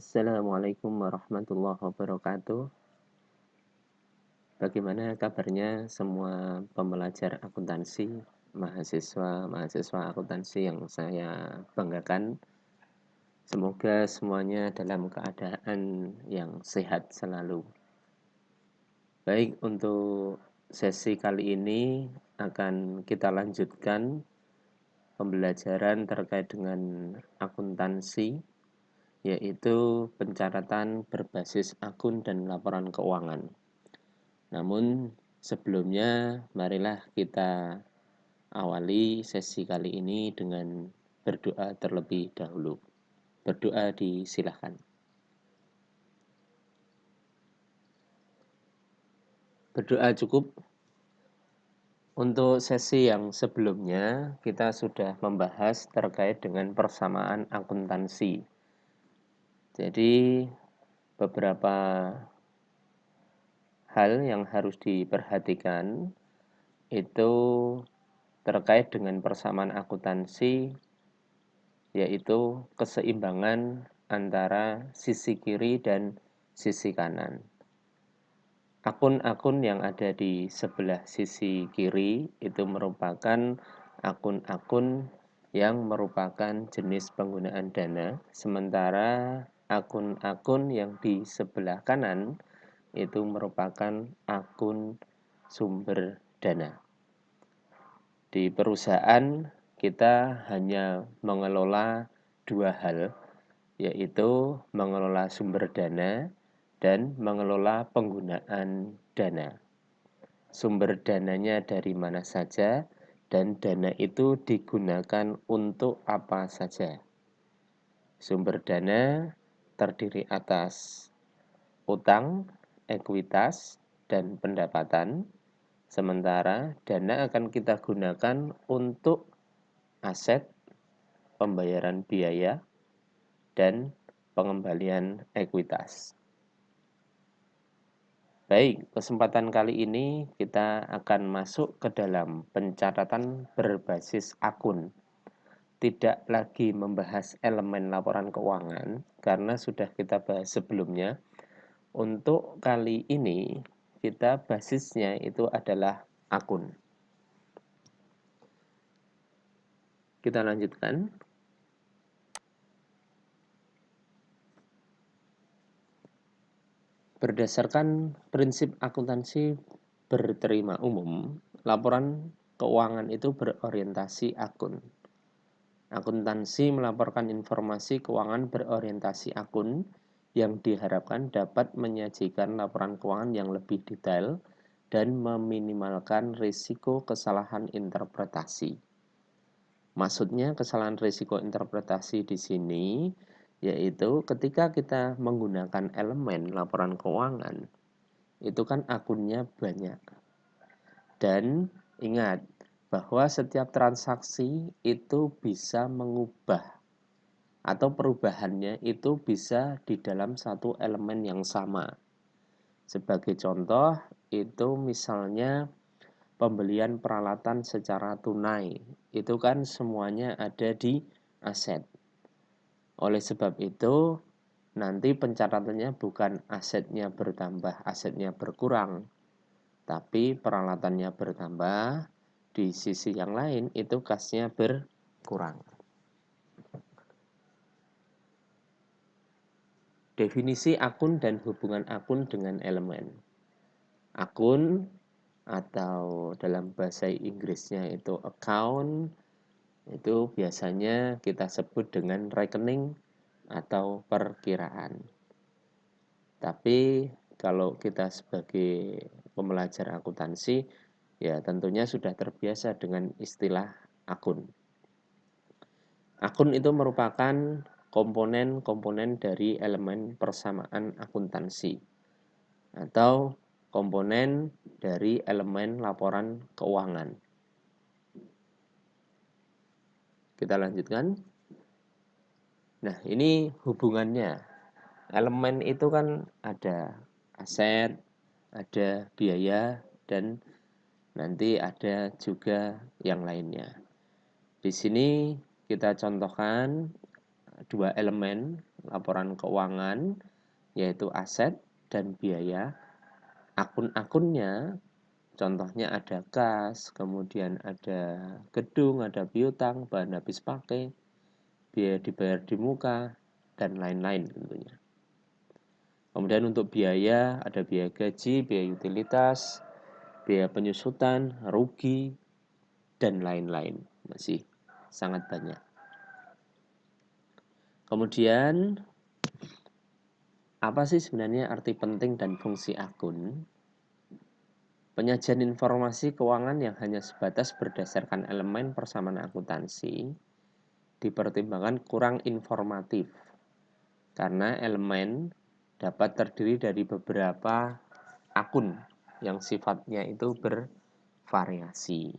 Assalamualaikum warahmatullahi wabarakatuh. Bagaimana kabarnya semua pembelajar akuntansi, mahasiswa akuntansi yang saya banggakan. Semoga semuanya dalam keadaan yang sehat selalu. Baik, untuk sesi kali ini akan kita lanjutkan pembelajaran terkait dengan akuntansi, yaitu pencatatan berbasis akun dan laporan keuangan. Namun sebelumnya marilah kita awali sesi kali ini dengan berdoa terlebih dahulu. Berdoa disilahkan. Berdoa cukup. Untuk sesi yang sebelumnya kita sudah membahas terkait dengan persamaan akuntansi. Jadi beberapa hal yang harus diperhatikan itu terkait dengan persamaan akuntansi, yaitu keseimbangan antara sisi kiri dan sisi kanan. Akun-akun yang ada di sebelah sisi kiri itu merupakan akun-akun yang merupakan jenis penggunaan dana, sementara akun-akun yang di sebelah kanan itu merupakan akun sumber dana. Di perusahaan kita hanya mengelola dua hal, yaitu mengelola sumber dana dan mengelola penggunaan dana. Sumber dananya dari mana saja dan dana itu digunakan untuk apa saja. Sumber dana terdiri atas utang, ekuitas, dan pendapatan. Sementara dana akan kita gunakan untuk aset, pembayaran biaya, dan pengembalian ekuitas. Baik, kesempatan kali ini kita akan masuk ke dalam pencatatan berbasis akun. Tidak lagi membahas elemen laporan keuangan karena sudah kita bahas sebelumnya. Untuk kali ini kita basisnya itu adalah akun. Kita lanjutkan. Berdasarkan prinsip akuntansi berterima umum, laporan keuangan itu berorientasi akun. Akuntansi melaporkan informasi keuangan berorientasi akun yang diharapkan dapat menyajikan laporan keuangan yang lebih detail dan meminimalkan risiko kesalahan interpretasi. Maksudnya kesalahan risiko interpretasi di sini yaitu ketika kita menggunakan elemen laporan keuangan, itu kan akunnya banyak. Dan ingat bahwa setiap transaksi itu bisa mengubah atau perubahannya itu bisa di dalam satu elemen yang sama. Sebagai contoh, itu misalnya pembelian peralatan secara tunai. Itu kan semuanya ada di aset. Oleh sebab itu, nanti pencatatannya bukan asetnya bertambah, asetnya berkurang, tapi peralatannya bertambah, di sisi yang lain itu kasnya berkurang. Definisi akun dan hubungan akun dengan elemen. Akun atau dalam bahasa Inggrisnya itu account, itu biasanya kita sebut dengan rekening atau perkiraan. Tapi kalau kita sebagai pembelajar akuntansi, ya tentunya sudah terbiasa dengan istilah akun. Akun itu merupakan komponen-komponen dari elemen persamaan akuntansi atau komponen dari elemen laporan keuangan. Kita lanjutkan. Nah, ini hubungannya. Elemen itu kan ada aset, ada biaya, dan nanti ada juga yang lainnya. Di sini kita contohkan dua elemen laporan keuangan, yaitu aset dan biaya. Akun-akunnya contohnya ada kas, kemudian ada gedung, ada piutang, bahan habis pakai, biaya dibayar di muka, dan lain-lain tentunya. Kemudian untuk biaya, ada biaya gaji, biaya utilitas, biaya penyusutan, rugi, dan lain-lain. Masih sangat banyak. Kemudian, apa sih sebenarnya arti penting dan fungsi akun? Penyajian informasi keuangan yang hanya sebatas berdasarkan elemen persamaan akuntansi dipertimbangkan kurang informatif karena elemen dapat terdiri dari beberapa akun yang sifatnya itu bervariasi.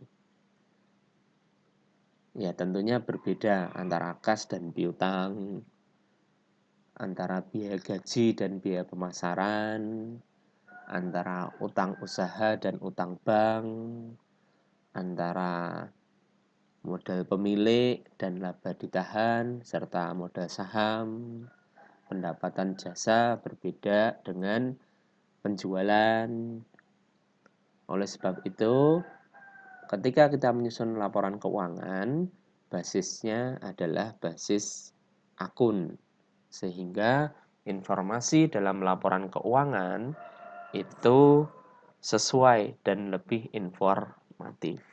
Ya, tentunya berbeda antara kas dan piutang, antara biaya gaji dan biaya pemasaran, antara utang usaha dan utang bank, antara modal pemilik dan laba ditahan, serta modal saham. Pendapatan jasa berbeda dengan penjualan. Oleh sebab itu, ketika kita menyusun laporan keuangan, basisnya adalah basis akun. Sehingga informasi dalam laporan keuangan itu sesuai dan lebih informatif.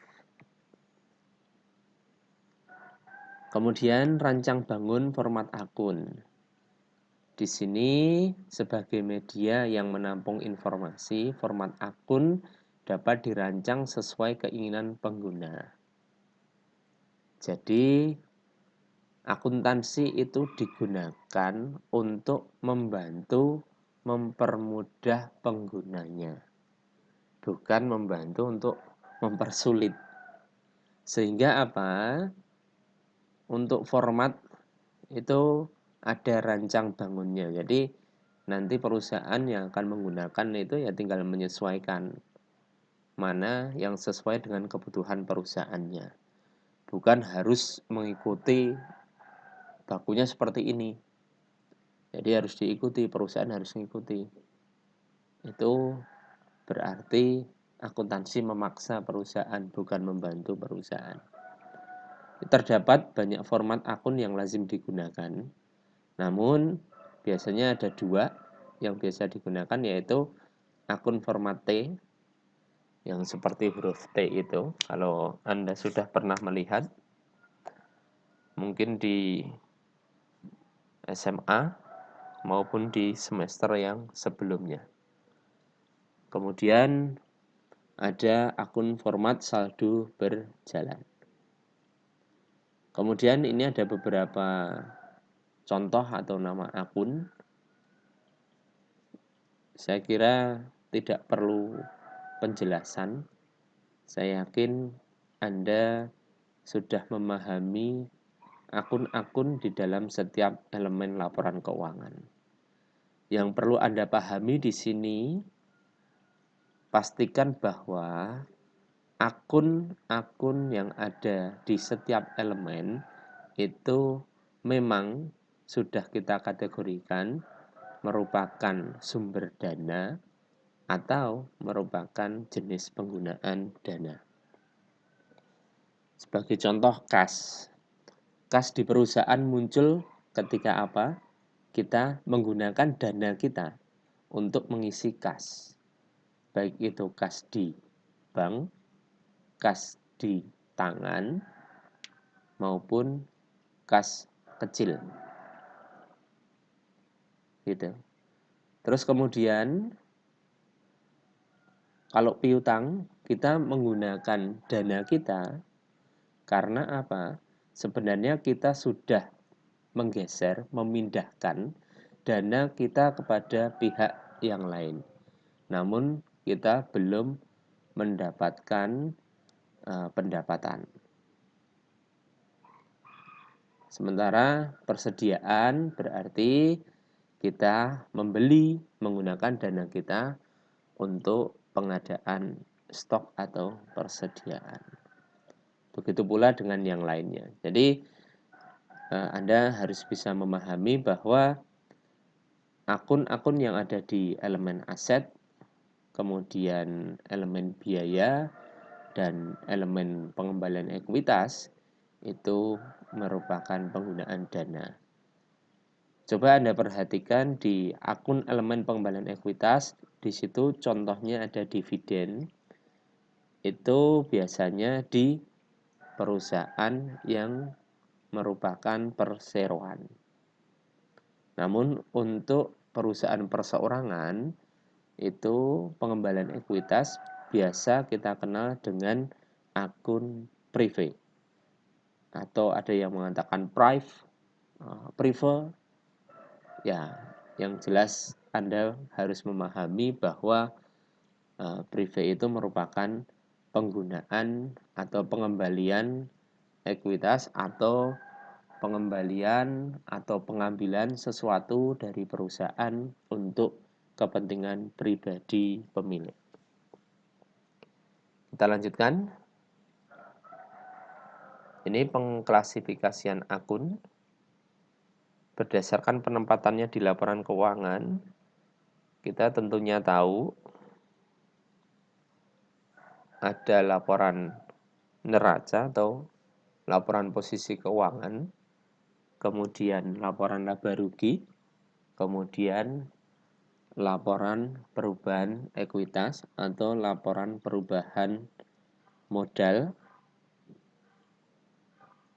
Kemudian rancang bangun format akun. Di sini sebagai media yang menampung informasi, format akun dapat dirancang sesuai keinginan pengguna. Jadi akuntansi itu digunakan untuk membantu mempermudah penggunanya, bukan membantu untuk mempersulit. Sehingga apa? Untuk format itu ada rancang bangunnya. Jadi nanti perusahaan yang akan menggunakan itu ya tinggal menyesuaikan mana yang sesuai dengan kebutuhan perusahaannya. Bukan harus mengikuti bakunya seperti ini. Jadi harus diikuti, perusahaan harus mengikuti. Itu berarti akuntansi memaksa perusahaan, bukan membantu perusahaan. Terdapat banyak format akun yang lazim digunakan. Namun biasanya ada dua yang biasa digunakan, yaitu akun format T yang seperti huruf T itu. Kalau Anda sudah pernah melihat mungkin di SMA maupun di semester yang sebelumnya. Kemudian ada akun format saldo berjalan. Kemudian ini ada beberapa contoh atau nama akun. Saya kira tidak perlu penjelasan. Saya yakin Anda sudah memahami akun-akun di dalam setiap elemen laporan keuangan. Yang perlu Anda pahami di sini, pastikan bahwa akun-akun yang ada di setiap elemen itu memang sudah kita kategorikan merupakan sumber dana atau merupakan jenis penggunaan dana. Sebagai contoh kas. Kas di perusahaan muncul ketika apa? Kita menggunakan dana kita untuk mengisi kas. Baik itu kas di bank, kas di tangan, maupun kas kecil. Gitu. Terus kemudian kalau piutang, kita menggunakan dana kita karena apa? Sebenarnya kita sudah menggeser, memindahkan dana kita kepada pihak yang lain. Namun kita belum mendapatkan pendapatan. Sementara persediaan berarti kita membeli menggunakan dana kita untuk pengadaan stok atau persediaan. Begitu pula dengan yang lainnya. Jadi Anda harus bisa memahami bahwa akun-akun yang ada di elemen aset, kemudian elemen biaya, dan elemen pengembalian ekuitas itu merupakan penggunaan dana. Coba Anda perhatikan di akun elemen pengembalian ekuitas, di situ contohnya ada dividen. Itu biasanya di perusahaan yang merupakan perseroan. Namun untuk perusahaan perseorangan itu pengembalian ekuitas biasa kita kenal dengan akun privé, atau ada yang mengatakan privé. Ya, yang jelas Anda harus memahami bahwa privé itu merupakan penggunaan atau pengembalian ekuitas atau pengembalian atau pengambilan sesuatu dari perusahaan untuk kepentingan pribadi pemilik. Kita lanjutkan. Ini pengklasifikasian akun berdasarkan penempatannya di laporan keuangan. Kita tentunya tahu ada laporan neraca atau laporan posisi keuangan, kemudian laporan laba rugi, kemudian laporan perubahan ekuitas atau laporan perubahan modal.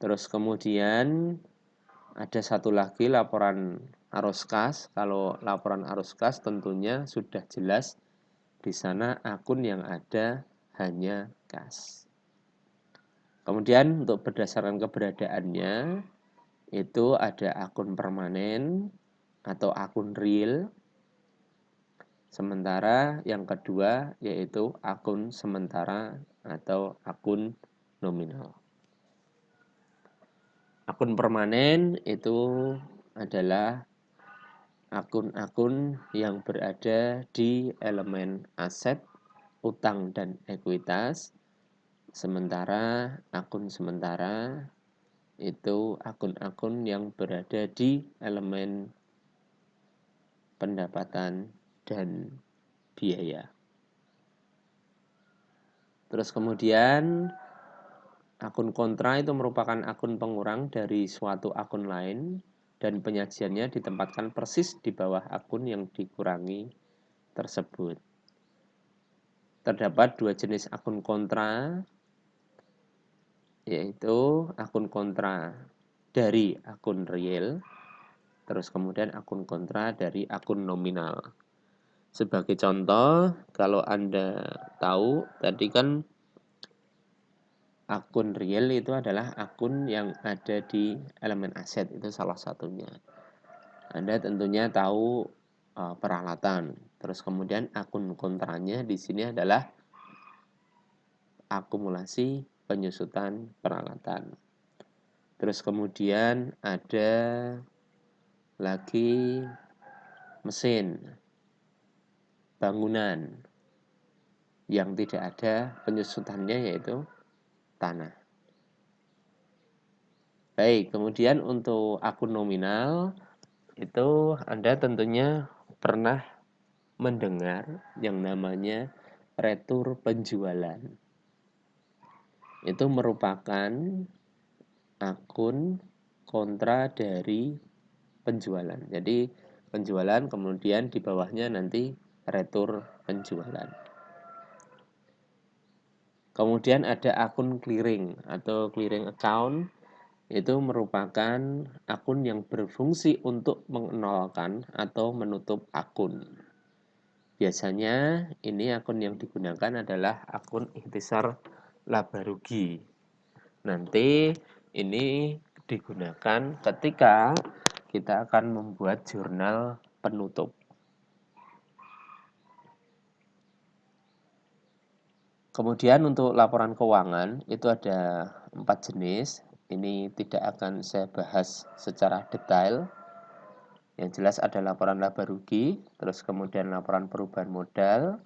Terus kemudian ada satu lagi laporan arus kas. Kalau laporan arus kas tentunya sudah jelas di sana akun yang ada hanya kas. Kemudian untuk berdasarkan keberadaannya itu ada akun permanen atau akun real. Sementara yang kedua yaitu akun sementara atau akun nominal. Akun permanen itu adalah akun-akun yang berada di elemen aset, utang, dan ekuitas. Sementara akun sementara itu akun-akun yang berada di elemen pendapatan dan biaya. Terus kemudian akun kontra itu merupakan akun pengurang dari suatu akun lain dan penyajiannya ditempatkan persis di bawah akun yang dikurangi tersebut. Terdapat dua jenis akun kontra, yaitu akun kontra dari akun real, terus kemudian akun kontra dari akun nominal. Sebagai contoh, kalau Anda tahu tadi kan akun real itu adalah akun yang ada di elemen aset, itu salah satunya. Anda tentunya tahu peralatan. Terus kemudian akun kontranya di sini adalah akumulasi penyusutan peralatan. Terus kemudian ada lagi mesin, bangunan yang tidak ada penyusutannya yaitu tanah. Baik, kemudian untuk akun nominal itu Anda tentunya pernah mendengar yang namanya retur penjualan. Itu merupakan akun kontra dari penjualan. Jadi penjualan kemudian di bawahnya nanti retur penjualan. Kemudian ada akun clearing atau clearing account. Itu merupakan akun yang berfungsi untuk menolkan atau menutup akun. Biasanya ini akun yang digunakan adalah akun ikhtisar laba rugi. Nanti ini digunakan ketika kita akan membuat jurnal penutup. Kemudian untuk laporan keuangan itu ada 4 jenis. Ini tidak akan saya bahas secara detail. Yang jelas ada laporan laba rugi, terus kemudian laporan perubahan modal,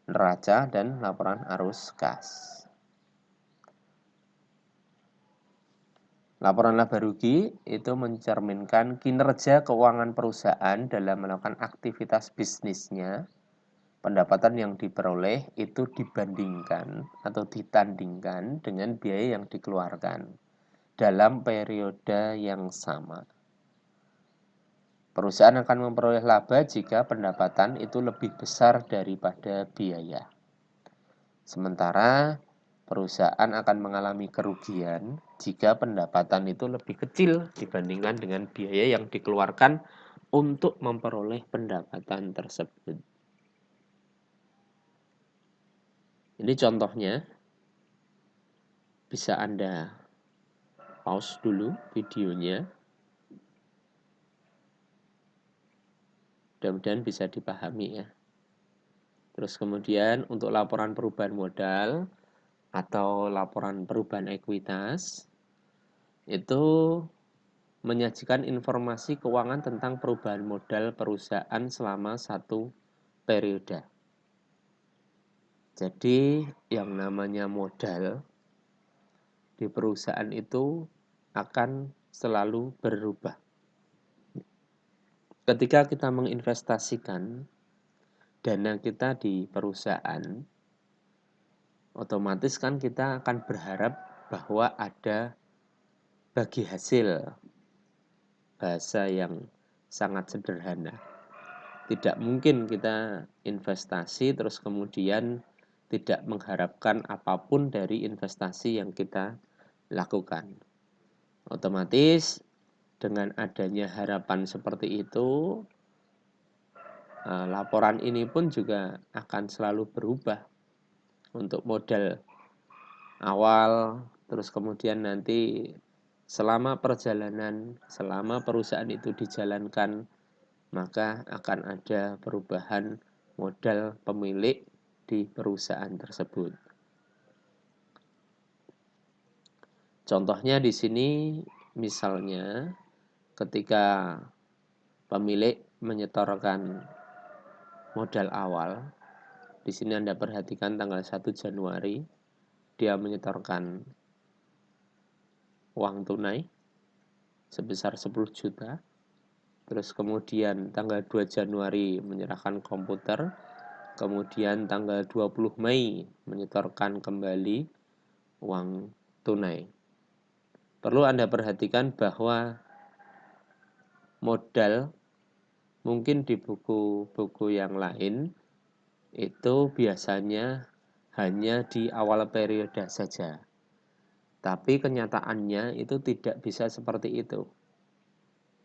neraca, dan laporan arus kas. Laporan laba rugi itu mencerminkan kinerja keuangan perusahaan dalam melakukan aktivitas bisnisnya. Pendapatan yang diperoleh itu dibandingkan atau ditandingkan dengan biaya yang dikeluarkan dalam periode yang sama. Perusahaan akan memperoleh laba jika pendapatan itu lebih besar daripada biaya. Sementara perusahaan akan mengalami kerugian jika pendapatan itu lebih kecil dibandingkan dengan biaya yang dikeluarkan untuk memperoleh pendapatan tersebut. Ini contohnya, bisa Anda pause dulu videonya. Mudah-mudahan bisa dipahami ya. Terus kemudian untuk laporan perubahan modal atau laporan perubahan ekuitas itu menyajikan informasi keuangan tentang perubahan modal perusahaan selama satu periode. Jadi yang namanya modal di perusahaan itu akan selalu berubah. Ketika kita menginvestasikan dana kita di perusahaan, otomatis kan kita akan berharap bahwa ada bagi hasil. Bahasa yang sangat sederhana. Tidak mungkin kita investasi terus kemudian tidak mengharapkan apapun dari investasi yang kita lakukan. Otomatis dengan adanya harapan seperti itu, laporan ini pun juga akan selalu berubah untuk modal awal, terus kemudian nanti selama perjalanan, selama perusahaan itu dijalankan, maka akan ada perubahan modal pemilik di perusahaan tersebut. Contohnya di sini misalnya ketika pemilik menyetorkan modal awal, di sini Anda perhatikan tanggal 1 Januari dia menyetorkan uang tunai sebesar 10 juta. Terus kemudian tanggal 2 Januari menyerahkan komputer. Kemudian tanggal 20 Mei menyetorkan kembali uang tunai. Perlu Anda perhatikan bahwa modal mungkin di buku-buku yang lain itu biasanya hanya di awal periode saja. Tapi kenyataannya itu tidak bisa seperti itu.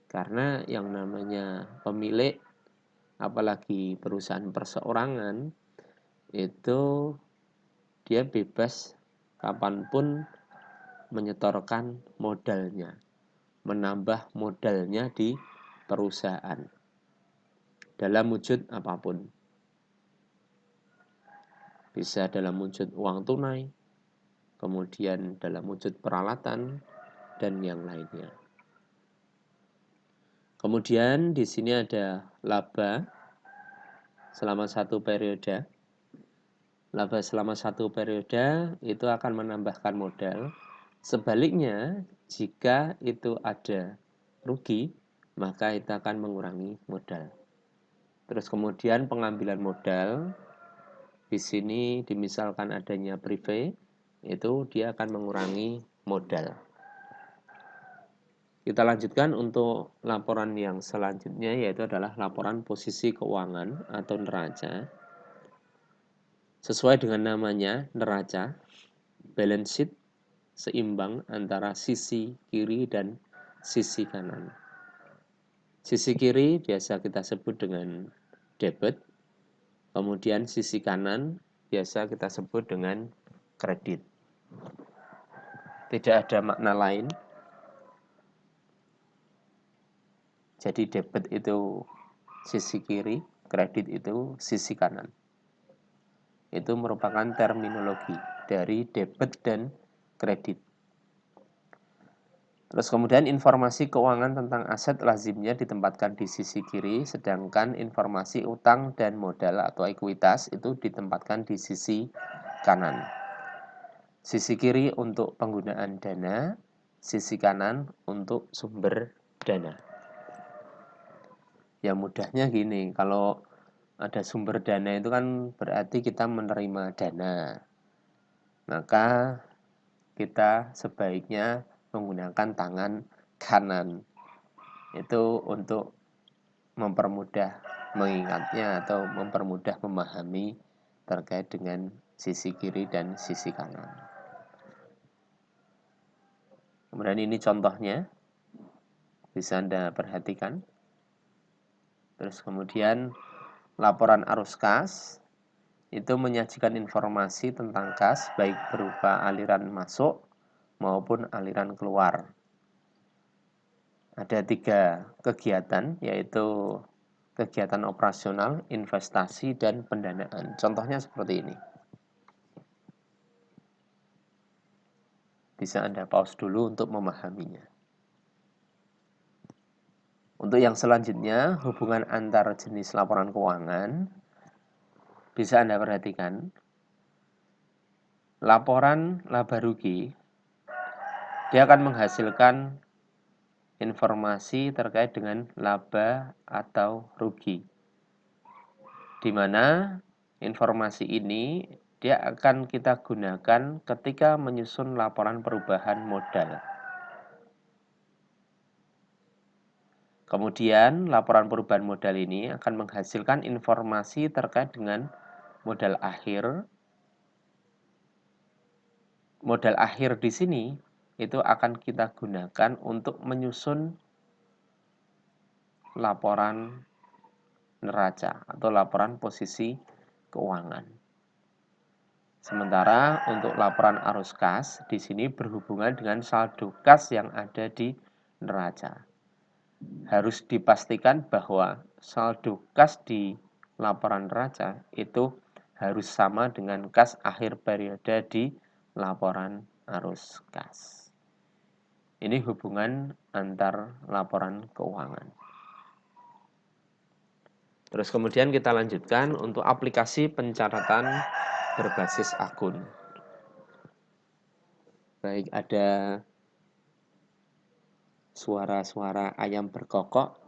Karena yang namanya pemilik, apalagi perusahaan perseorangan, itu dia bebas kapanpun menyetorkan modalnya, menambah modalnya di perusahaan dalam wujud apapun. Bisa dalam wujud uang tunai, kemudian dalam wujud peralatan, dan yang lainnya. Kemudian di sini ada laba selama satu periode. Laba selama satu periode itu akan menambahkan modal. Sebaliknya, jika itu ada rugi, maka itu akan mengurangi modal. Terus kemudian pengambilan modal, di sini dimisalkan adanya privé, itu dia akan mengurangi modal. Kita lanjutkan untuk laporan yang selanjutnya, yaitu adalah laporan posisi keuangan atau neraca. Sesuai dengan namanya, neraca, balance sheet seimbang antara sisi kiri dan sisi kanan. Sisi kiri biasa kita sebut dengan debit, kemudian sisi kanan biasa kita sebut dengan kredit. Tidak ada makna lain. Jadi debit itu sisi kiri, kredit itu sisi kanan. Itu merupakan terminologi dari debit dan kredit. Terus kemudian informasi keuangan tentang aset lazimnya ditempatkan di sisi kiri, sedangkan informasi utang dan modal atau ekuitas itu ditempatkan di sisi kanan. Sisi kiri untuk penggunaan dana, sisi kanan untuk sumber dana. Ya mudahnya gini, kalau ada sumber dana itu kan berarti kita menerima dana. Maka kita sebaiknya menggunakan tangan kanan. Itu untuk mempermudah mengingatnya atau mempermudah memahami terkait dengan sisi kiri dan sisi kanan. Kemudian ini contohnya, bisa Anda perhatikan. Terus kemudian laporan arus kas itu menyajikan informasi tentang kas baik berupa aliran masuk maupun aliran keluar. Ada 3 kegiatan, yaitu kegiatan operasional, investasi, dan pendanaan. Contohnya seperti ini. Bisa Anda pause dulu untuk memahaminya. Untuk yang selanjutnya, hubungan antar jenis laporan keuangan, bisa Anda perhatikan. Laporan laba rugi, dia akan menghasilkan informasi terkait dengan laba atau rugi, di mana informasi ini dia akan kita gunakan ketika menyusun laporan perubahan modal. Kemudian laporan perubahan modal ini akan menghasilkan informasi terkait dengan modal akhir. Modal akhir di sini itu akan kita gunakan untuk menyusun laporan neraca atau laporan posisi keuangan. Sementara untuk laporan arus kas di sini berhubungan dengan saldo kas yang ada di neraca. Harus dipastikan bahwa saldo kas di laporan neraca itu harus sama dengan kas akhir periode di laporan arus kas. Ini hubungan antar laporan keuangan. Terus kemudian kita lanjutkan untuk aplikasi pencatatan berbasis akun. Baik, ada suara-suara ayam berkokok,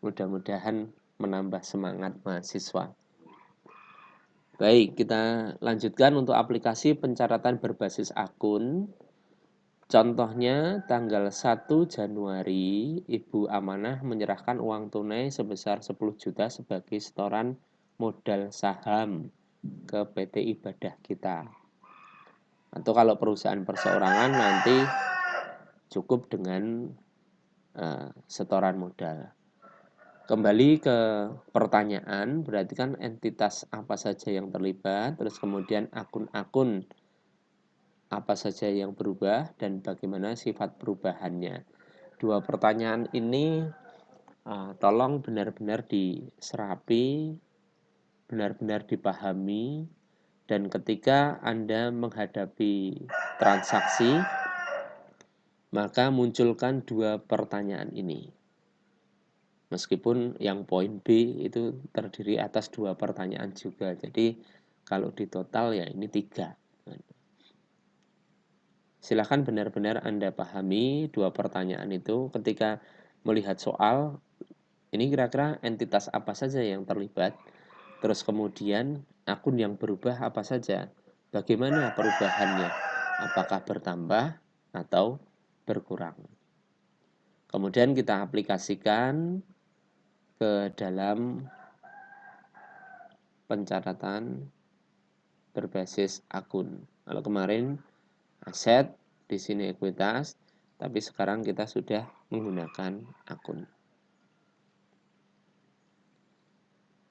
mudah-mudahan menambah semangat mahasiswa. Baik, kita lanjutkan untuk aplikasi pencatatan berbasis akun. Contohnya, tanggal 1 Januari, Ibu Amanah menyerahkan uang tunai sebesar 10 juta sebagai setoran modal saham ke PT Ibadah Kita. Atau kalau perusahaan perseorangan nanti cukup dengan setoran modal. Kembali ke pertanyaan, berarti kan entitas apa saja yang terlibat, terus kemudian akun-akun apa saja yang berubah dan bagaimana sifat perubahannya. 2 pertanyaan ini tolong benar-benar diserapi, benar-benar dipahami, dan ketika Anda menghadapi transaksi, maka munculkan 2 pertanyaan ini. Meskipun yang poin B itu terdiri atas 2 pertanyaan juga. Jadi kalau di total ya ini 3. Silahkan benar-benar Anda pahami 2 pertanyaan itu ketika melihat soal, ini kira-kira entitas apa saja yang terlibat, terus kemudian akun yang berubah apa saja, bagaimana perubahannya, apakah bertambah atau berkurang. Kemudian kita aplikasikan ke dalam pencatatan berbasis akun. Kalau kemarin aset, di sini ekuitas, tapi sekarang kita sudah menggunakan akun.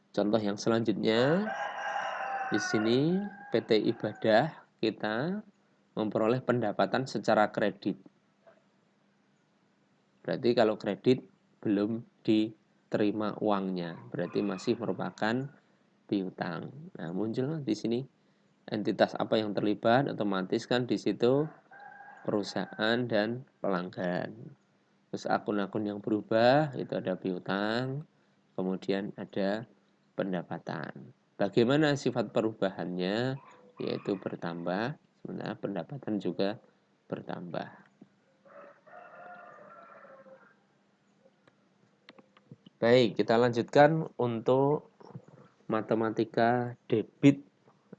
Contoh yang selanjutnya, di sini PT Ibadah kita memperoleh pendapatan secara kredit. Berarti kalau kredit belum diterima uangnya, berarti masih merupakan piutang. Nah, muncul di sini entitas apa yang terlibat, otomatis kan di situ perusahaan dan pelanggan. Terus akun-akun yang berubah itu ada piutang, kemudian ada pendapatan. Bagaimana sifat perubahannya? Yaitu bertambah, sebenarnya pendapatan juga bertambah. Baik, kita lanjutkan untuk matematika debit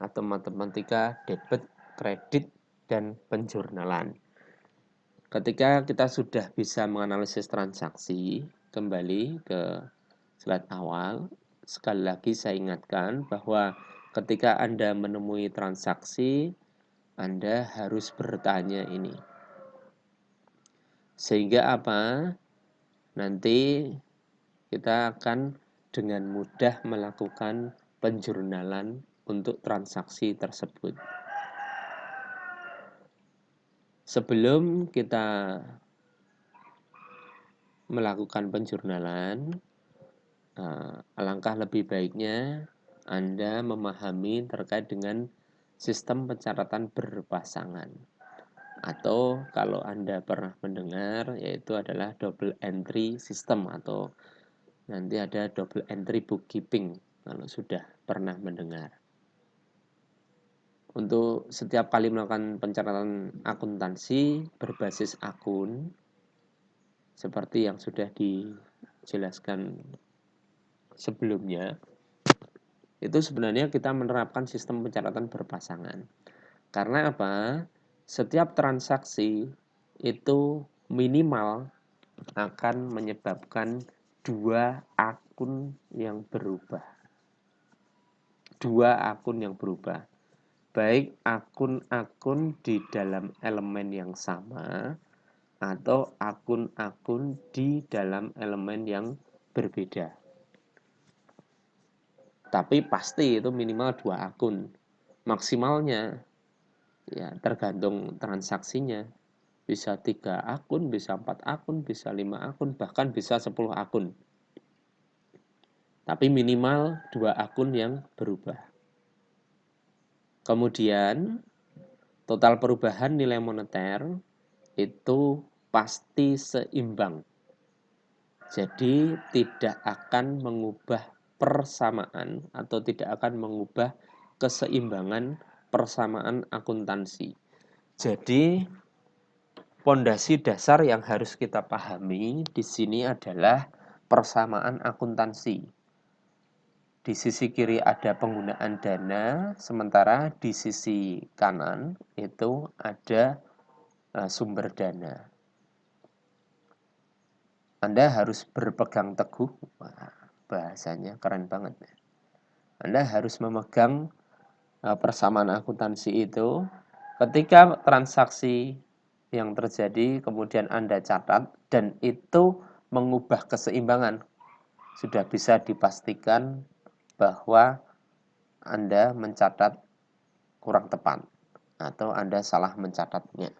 atau matematika debit, kredit, dan penjurnalan. Ketika kita sudah bisa menganalisis transaksi, kembali ke slide awal, sekali lagi saya ingatkan bahwa ketika Anda menemui transaksi, Anda harus bertanya ini. Sehingga apa? Nanti kita akan dengan mudah melakukan penjurnalan untuk transaksi tersebut. Sebelum kita melakukan penjurnalan, alangkah lebih baiknya Anda memahami terkait dengan sistem pencatatan berpasangan. Atau kalau Anda pernah mendengar, yaitu adalah double entry system atau nanti ada double entry bookkeeping kalau sudah pernah mendengar. Untuk setiap kali melakukan pencatatan akuntansi berbasis akun, seperti yang sudah dijelaskan sebelumnya, itu sebenarnya kita menerapkan sistem pencatatan berpasangan. Karena apa? Setiap transaksi itu minimal akan menyebabkan dua akun yang berubah. Dua akun yang berubah. Baik akun-akun di dalam elemen yang sama atau akun-akun di dalam elemen yang berbeda. Tapi pasti itu minimal dua akun. Maksimalnya ya tergantung transaksinya. Bisa 3 akun, bisa 4 akun, bisa 5 akun, bahkan bisa 10 akun. Tapi minimal 2 akun yang berubah. Kemudian total perubahan nilai moneter itu pasti seimbang. Jadi tidak akan mengubah persamaan atau tidak akan mengubah keseimbangan persamaan akuntansi. Jadi pondasi dasar yang harus kita pahami di sini adalah persamaan akuntansi. Di sisi kiri ada penggunaan dana, sementara di sisi kanan itu ada sumber dana. Anda harus berpegang teguh, bahasanya keren banget. Anda harus memegang persamaan akuntansi itu ketika transaksi yang terjadi kemudian Anda catat dan itu mengubah keseimbangan. Sudah bisa dipastikan bahwa Anda mencatat kurang tepat atau Anda salah mencatatnya.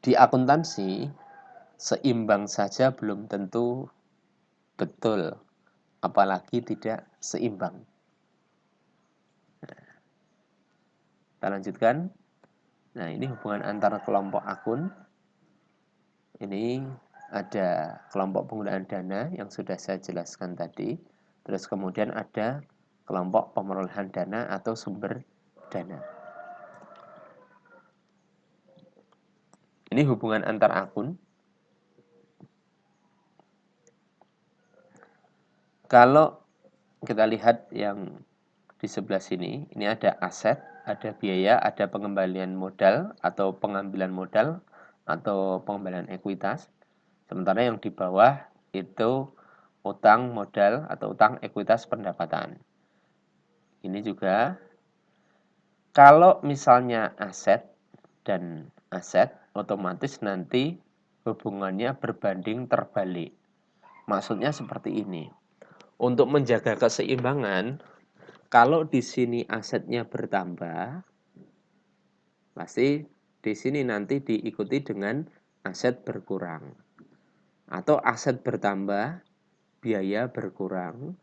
Di akuntansi, seimbang saja belum tentu betul, apalagi tidak seimbang. Kita lanjutkan. Nah, ini hubungan antara kelompok akun. Ini ada kelompok penggunaan dana yang sudah saya jelaskan tadi. Terus kemudian ada kelompok pemerolehan dana atau sumber dana. Ini hubungan antar akun. Kalau kita lihat yang di sebelah sini, ini ada aset, ada biaya, ada pengembalian modal atau pengambilan modal atau pengembalian ekuitas. Sementara yang di bawah itu utang modal atau utang ekuitas pendapatan. Ini juga kalau misalnya aset dan aset, otomatis nanti hubungannya berbanding terbalik. Maksudnya seperti ini. Untuk menjaga keseimbangan, kalau di sini asetnya bertambah, pasti di sini nanti diikuti dengan aset berkurang. Atau aset bertambah, biaya berkurang.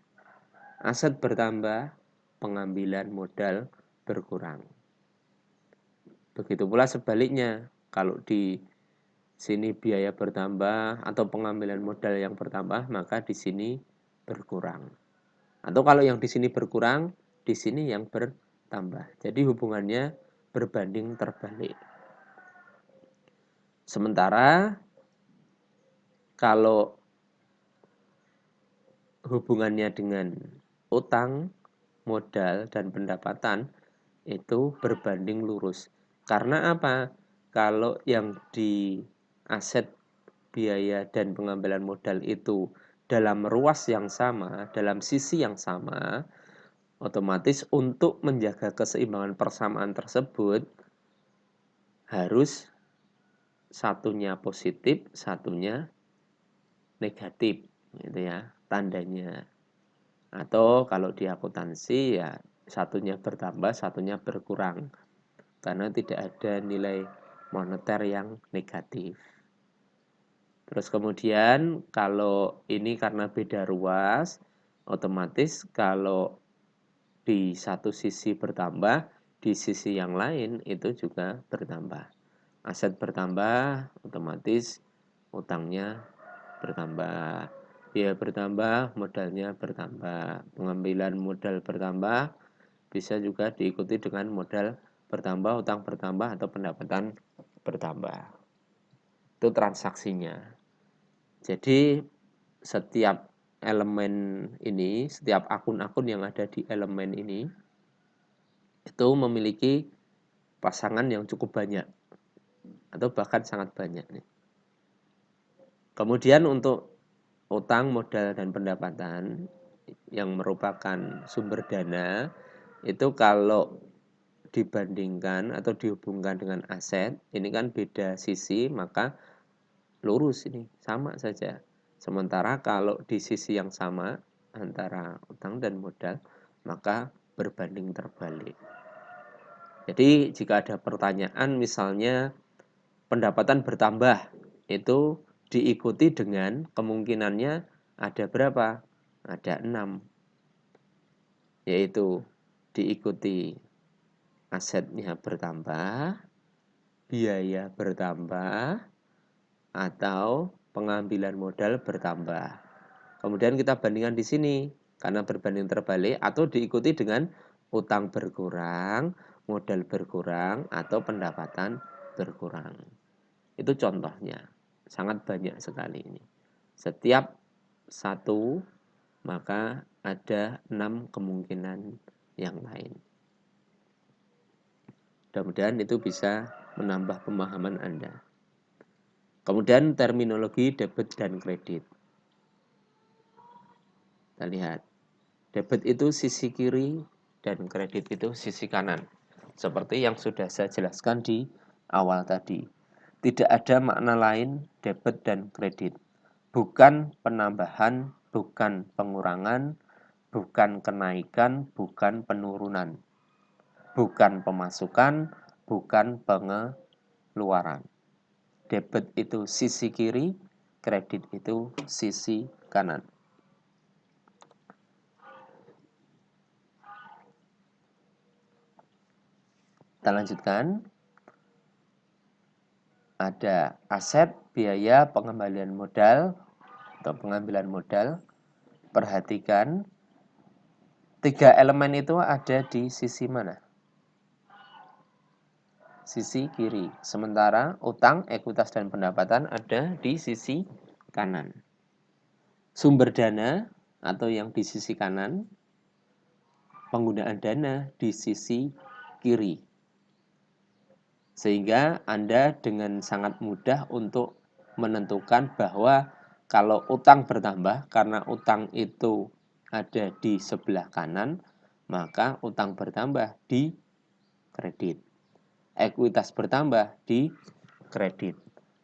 Aset bertambah, pengambilan modal berkurang. Begitu pula sebaliknya, kalau di sini biaya bertambah atau pengambilan modal yang bertambah, maka di sini berkurang. Atau kalau yang di sini berkurang, di sini yang bertambah. Jadi hubungannya berbanding terbalik. Sementara kalau hubungannya dengan utang, modal, dan pendapatan itu berbanding lurus. Karena apa? Kalau yang di aset, biaya, dan pengambilan modal itu dalam ruas yang sama, dalam sisi yang sama, otomatis untuk menjaga keseimbangan persamaan tersebut harus satunya positif, satunya negatif, gitu ya, tandanya. Atau kalau di akuntansi ya satunya bertambah, satunya berkurang. Karena tidak ada nilai moneter yang negatif. Terus kemudian kalau ini karena beda ruas, otomatis kalau di satu sisi bertambah, di sisi yang lain itu juga bertambah. Aset bertambah, otomatis utangnya bertambah. Biaya bertambah, modalnya bertambah. Pengambilan modal bertambah, bisa juga diikuti dengan modal bertambah, utang bertambah, atau pendapatan bertambah. Itu transaksinya. Jadi setiap elemen ini, setiap akun-akun yang ada di elemen ini itu memiliki pasangan yang cukup banyak atau bahkan sangat banyak nih. Kemudian untuk utang, modal, dan pendapatan yang merupakan sumber dana itu kalau dibandingkan atau dihubungkan dengan aset, ini kan beda sisi, maka lurus ini, sama saja. Sementara kalau di sisi yang sama antara utang dan modal, maka berbanding terbalik. Jadi jika ada pertanyaan misalnya pendapatan bertambah, itu diikuti dengan kemungkinannya ada berapa? Ada 6. Yaitu diikuti asetnya bertambah, biaya bertambah, atau pengambilan modal bertambah. Kemudian kita bandingkan di sini karena berbanding terbalik atau diikuti dengan utang berkurang, modal berkurang, atau pendapatan berkurang. Itu contohnya. Sangat banyak sekali ini. Setiap satu maka ada 6 kemungkinan yang lain. Mudah-mudahan itu bisa menambah pemahaman Anda. Kemudian terminologi debit dan kredit. Kita lihat. Debit itu sisi kiri dan kredit itu sisi kanan. Seperti yang sudah saya jelaskan di awal tadi. Tidak ada makna lain debit dan kredit. Bukan penambahan, bukan pengurangan, bukan kenaikan, bukan penurunan. Bukan pemasukan, bukan pengeluaran. Debit itu sisi kiri, kredit itu sisi kanan. Kita lanjutkan. Ada aset, biaya, pengembalian modal atau pengambilan modal. Perhatikan 3 elemen itu ada di sisi mana? Sisi kiri. Sementara utang, ekuitas, dan pendapatan ada di sisi kanan. Sumber dana atau yang di sisi kanan, penggunaan dana di sisi kiri. Sehingga Anda dengan sangat mudah untuk menentukan bahwa kalau utang bertambah, karena utang itu ada di sebelah kanan, maka utang bertambah di kredit. Ekuitas bertambah di kredit.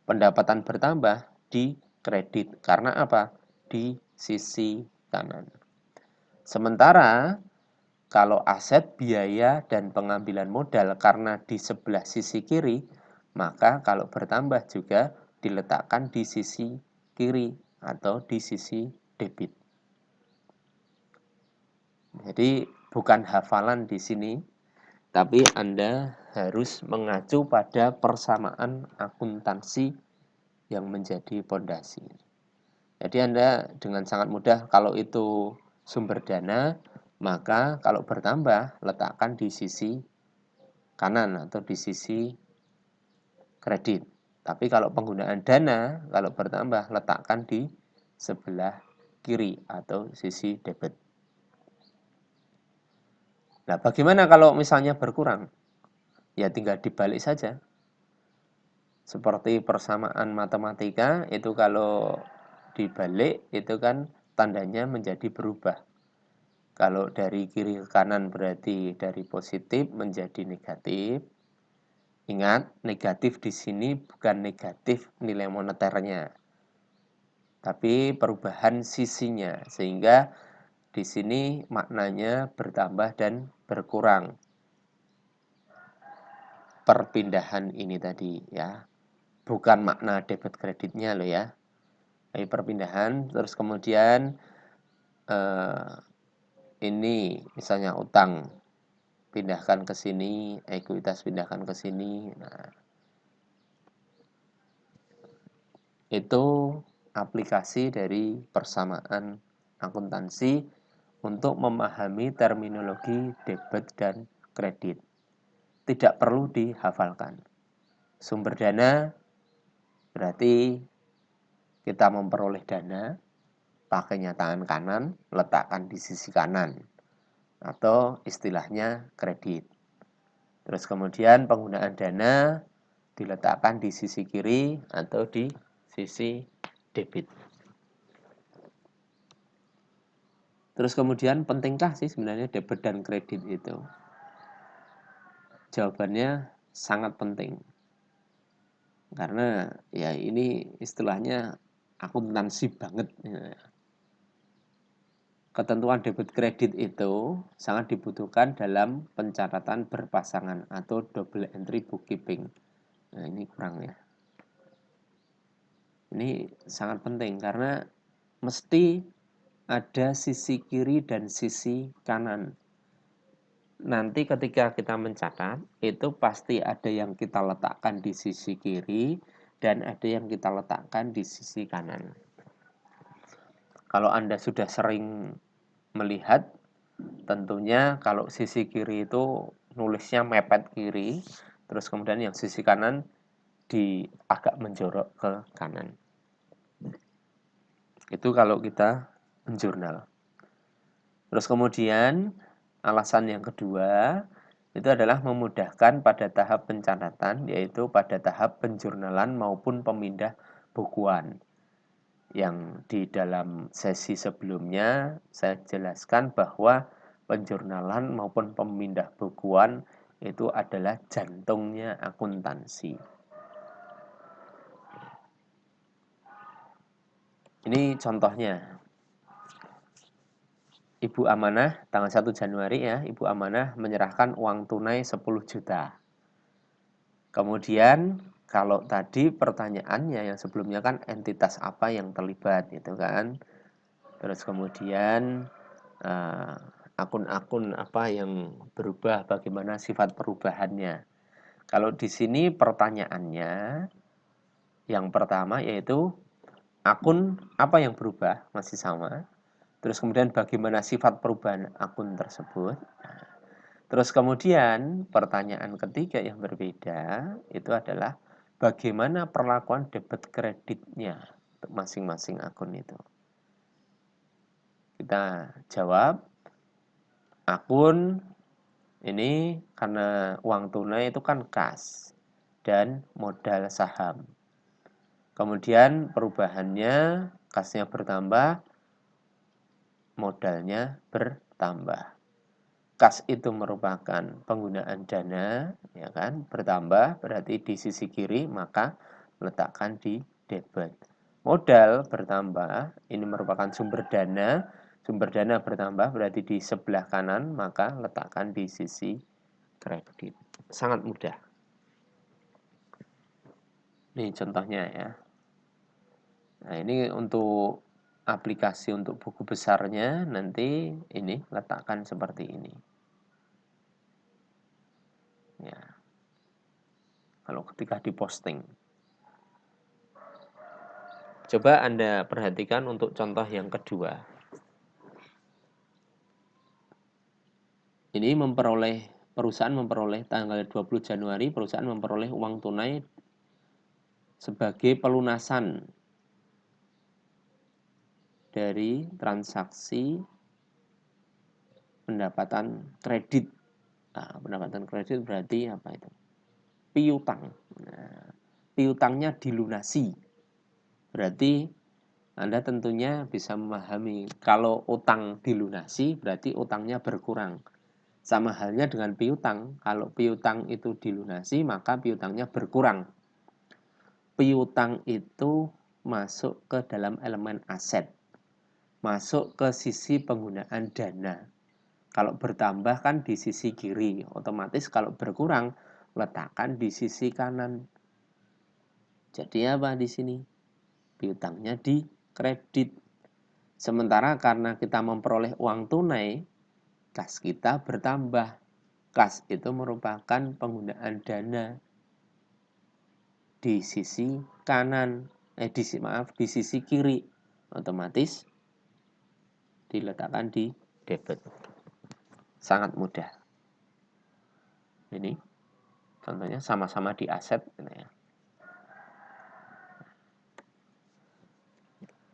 Pendapatan bertambah di kredit. Karena apa? Di sisi kanan. Sementara kalau aset, biaya, dan pengambilan modal karena di sebelah sisi kiri, maka kalau bertambah juga diletakkan di sisi kiri atau di sisi debit. Jadi bukan hafalan di sini, tapi Anda harus mengacu pada persamaan akuntansi yang menjadi pondasi. Jadi Anda dengan sangat mudah kalau itu sumber dana, maka kalau bertambah letakkan di sisi kanan atau di sisi kredit. Tapi kalau penggunaan dana, kalau bertambah letakkan di sebelah kiri atau sisi debit. Nah, bagaimana kalau misalnya berkurang? Ya tinggal dibalik saja. Seperti persamaan matematika, itu kalau dibalik itu kan tandanya menjadi berubah. Kalau dari kiri ke kanan berarti dari positif menjadi negatif. Ingat, negatif di sini bukan negatif nilai moneternya, tapi perubahan sisinya, sehingga di sini maknanya bertambah dan berkurang. Perpindahan ini tadi ya, bukan makna debit kreditnya loh ya, tapi perpindahan. Terus kemudian ini misalnya utang pindahkan ke sini, ekuitas pindahkan ke sini. Nah, itu aplikasi dari persamaan akuntansi untuk memahami terminologi debit dan kredit. Tidak perlu dihafalkan. Sumber dana berarti kita memperoleh dana, pakainya tangan kanan, letakkan di sisi kanan, atau istilahnya kredit. Terus kemudian penggunaan dana diletakkan di sisi kiri atau di sisi debit. Terus kemudian pentingkah sih sebenarnya debit dan kredit itu? Jawabannya sangat penting. Karena ya ini istilahnya akuntansi banget. Ketentuan debit kredit itu sangat dibutuhkan dalam pencatatan berpasangan atau double entry bookkeeping. Nah, ini kurang ya. Ini sangat penting karena mesti ada sisi kiri dan sisi kanan. Nanti ketika kita mencatat, itu pasti ada yang kita letakkan di sisi kiri dan ada yang kita letakkan di sisi kanan. Kalau Anda sudah sering melihat, tentunya kalau sisi kiri itu nulisnya mepet kiri, terus kemudian yang sisi kanan agak menjorok ke kanan. Itu kalau kita menjurnal. Terus kemudian alasan yang kedua itu adalah memudahkan pada tahap pencatatan, yaitu pada tahap penjurnalan maupun pemindah bukuan. Yang di dalam sesi sebelumnya saya jelaskan bahwa penjurnalan maupun pemindah bukuan itu adalah jantungnya akuntansi. Ini contohnya. Ibu Amanah tanggal 1 Januari ya, Ibu Amanah menyerahkan uang tunai 10 juta. Kemudian kalau tadi pertanyaannya yang sebelumnya kan entitas apa yang terlibat gitu kan. Terus kemudian akun-akun apa yang berubah, bagaimana sifat perubahannya. Kalau di sini pertanyaannya yang pertama yaitu akun apa yang berubah, masih sama. Terus kemudian bagaimana sifat perubahan akun tersebut. Terus kemudian pertanyaan ketiga yang berbeda itu adalah bagaimana perlakuan debit kreditnya untuk masing-masing akun itu. Kita jawab, akun ini karena uang tunai itu kan kas dan modal saham. Kemudian perubahannya kasnya bertambah, modalnya bertambah. Kas itu merupakan penggunaan dana, ya kan, bertambah berarti di sisi kiri, maka letakkan di debit. Modal bertambah, ini merupakan sumber dana bertambah berarti di sebelah kanan, maka letakkan di sisi kredit. Sangat mudah. Ini contohnya ya. Nah, ini untuk aplikasi untuk buku besarnya nanti ini letakkan seperti ini. Ya. Kalau ketika diposting. Coba Anda perhatikan untuk contoh yang kedua. Ini perusahaan memperoleh tanggal 20 Januari, perusahaan memperoleh uang tunai sebagai pelunasan dari transaksi pendapatan kredit. Nah, pendapatan kredit berarti apa itu? Piutang. Nah, piutangnya dilunasi. Berarti Anda tentunya bisa memahami kalau utang dilunasi berarti utangnya berkurang. Sama halnya dengan piutang. Kalau piutang itu dilunasi maka piutangnya berkurang. Piutang itu masuk ke dalam elemen aset. Masuk ke sisi penggunaan dana. Kalau bertambah kan di sisi kiri, otomatis kalau berkurang letakkan di sisi kanan. Jadi apa di sini? Piutangnya di kredit. Sementara karena kita memperoleh uang tunai, kas kita bertambah. Kas itu merupakan penggunaan dana di sisi kanan, di sisi kiri. Otomatis diletakkan di debit. Sangat mudah. Ini contohnya sama-sama di aset.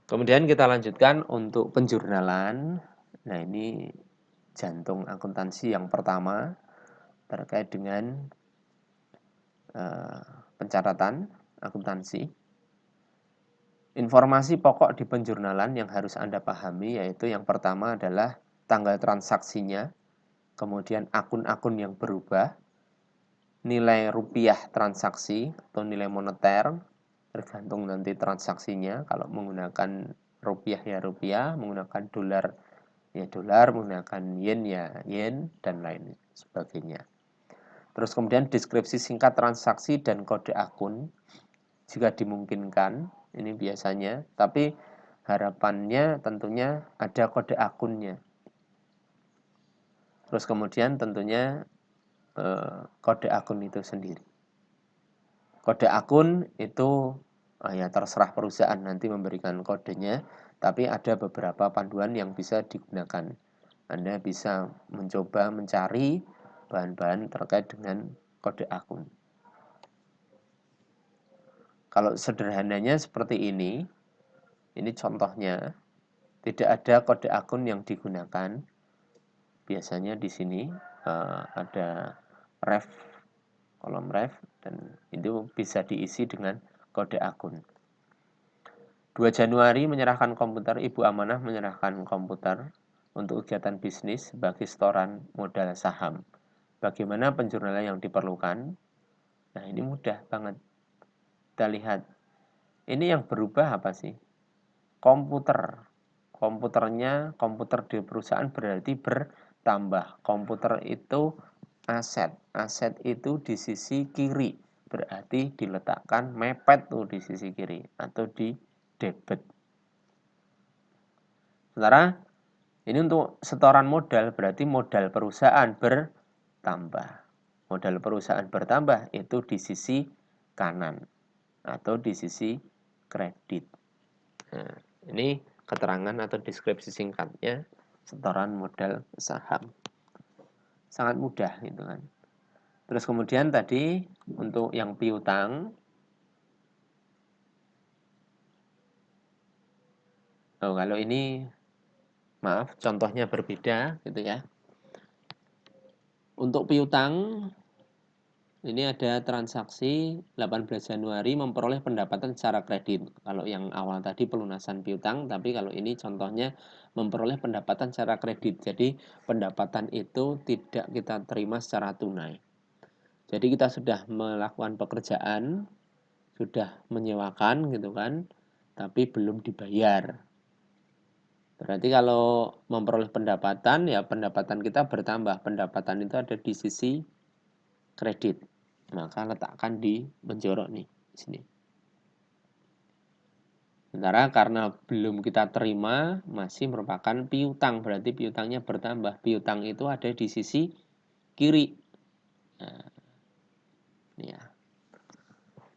Kemudian kita lanjutkan untuk penjurnalan. Nah, ini jantung akuntansi yang pertama terkait dengan pencatatan akuntansi. Informasi pokok di penjurnalan yang harus Anda pahami yaitu yang pertama adalah tanggal transaksinya, kemudian akun-akun yang berubah, nilai rupiah transaksi atau nilai moneter, tergantung nanti transaksinya. Kalau menggunakan rupiah ya rupiah, menggunakan dolar ya dolar, menggunakan yen ya yen, dan lain sebagainya. Terus kemudian deskripsi singkat transaksi dan kode akun jika dimungkinkan, ini biasanya, tapi harapannya tentunya ada kode akunnya. Terus kemudian tentunya kode akun itu sendiri. Kode akun itu ya terserah perusahaan nanti memberikan kodenya, tapi ada beberapa panduan yang bisa digunakan. Anda bisa mencoba mencari bahan-bahan terkait dengan kode akun. Kalau sederhananya seperti ini contohnya, tidak ada kode akun yang digunakan. Biasanya di sini ada ref, kolom ref, dan itu bisa diisi dengan kode akun. 2 Januari menyerahkan komputer, Ibu Amanah menyerahkan komputer untuk kegiatan bisnis sebagai setoran modal saham. Bagaimana penjurnalan yang diperlukan? Nah, ini mudah banget. Kita lihat. Ini yang berubah apa sih? Komputer. Komputer di perusahaan berarti bertambah. Komputer itu aset. Aset itu di sisi kiri. Berarti diletakkan mepet tuh di sisi kiri atau di debit. Sementara ini untuk setoran modal berarti modal perusahaan bertambah. Modal perusahaan bertambah itu di sisi kanan atau di sisi kredit. Nah, ini keterangan atau deskripsi singkatnya setoran modal saham. Sangat mudah gitu kan. Terus kemudian tadi untuk yang piutang, kalau ini maaf contohnya berbeda gitu ya. Untuk piutang ini ada transaksi 18 Januari memperoleh pendapatan secara kredit. Kalau yang awal tadi pelunasan piutang, tapi kalau ini contohnya memperoleh pendapatan secara kredit. Jadi pendapatan itu tidak kita terima secara tunai. Jadi kita sudah melakukan pekerjaan, sudah menyewakan gitu kan, tapi belum dibayar. Berarti kalau memperoleh pendapatan, ya pendapatan kita bertambah. Pendapatan itu ada di sisi kredit. Maka letakkan di menjorok nih, sini. Sementara karena belum kita terima, masih merupakan piutang. Berarti piutangnya bertambah. Piutang itu ada di sisi kiri. Nah, ini ya.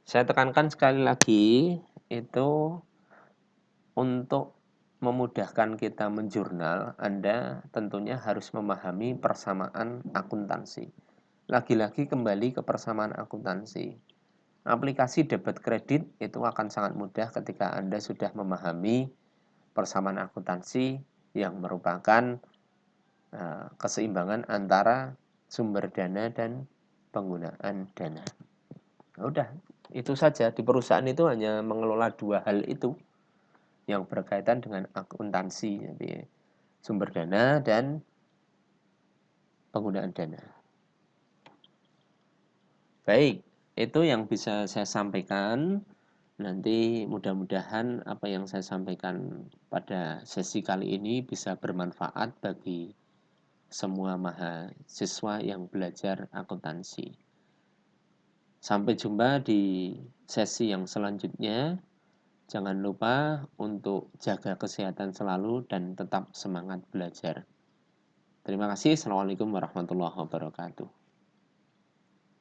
Saya tekankan sekali lagi, itu untuk memudahkan kita menjurnal, Anda tentunya harus memahami persamaan akuntansi. Lagi-lagi kembali ke persamaan akuntansi. Aplikasi debit kredit itu akan sangat mudah ketika Anda sudah memahami persamaan akuntansi yang merupakan keseimbangan antara sumber dana dan penggunaan dana. Nah, udah, itu saja. Di perusahaan itu hanya mengelola dua hal itu yang berkaitan dengan akuntansi, jadi sumber dana dan penggunaan dana. Baik, itu yang bisa saya sampaikan. Nanti mudah-mudahan apa yang saya sampaikan pada sesi kali ini bisa bermanfaat bagi semua mahasiswa yang belajar akuntansi. Sampai jumpa di sesi yang selanjutnya. Jangan lupa untuk jaga kesehatan selalu dan tetap semangat belajar. Terima kasih. Assalamualaikum warahmatullahi wabarakatuh.